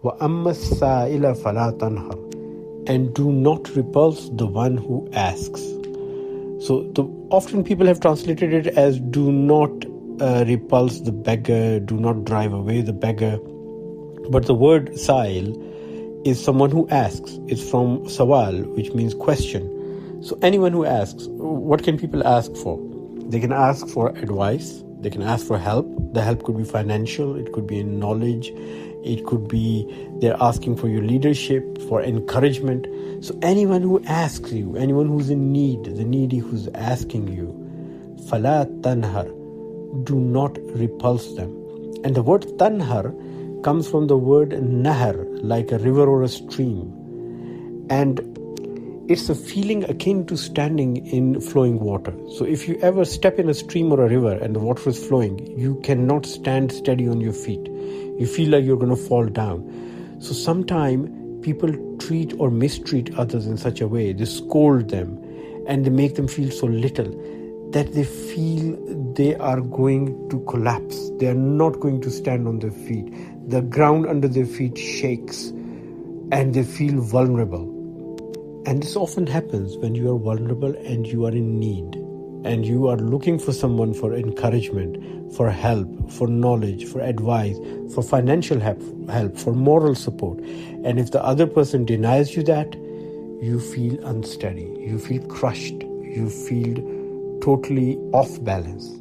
وَأَمَّا السَّائِلَ فَلَا تَنْهَرْ, and do not repulse the one who asks. So often people have translated it as do not repulse the beggar, do not drive away the beggar. But the word sa'il is someone who asks. It's from sawal, which means question. So anyone who asks, what can people ask for? They can ask for advice. They can ask for help. The help could be financial. It could be in knowledge. It could be they're asking for your leadership, for encouragement. So anyone who asks you, anyone who's in need, the needy who's asking you, فَلَا تَنْهَرْ, do not repulse them. And the word tanhar comes from the word nahar, like a river or a stream. And it's a feeling akin to standing in flowing water. So if you ever step in a stream or a river and the water is flowing, you cannot stand steady on your feet. You feel like you're going to fall down. So sometimes people treat or mistreat others in such a way. They scold them and they make them feel so little that they feel they are going to collapse. They are not going to stand on their feet. The ground under their feet shakes and they feel vulnerable. And this often happens when you are vulnerable and you are in need and you are looking for someone for encouragement, for help, for knowledge, for advice, for financial help, for moral support. And if the other person denies you that, you feel unsteady, you feel crushed, you feel totally off balance.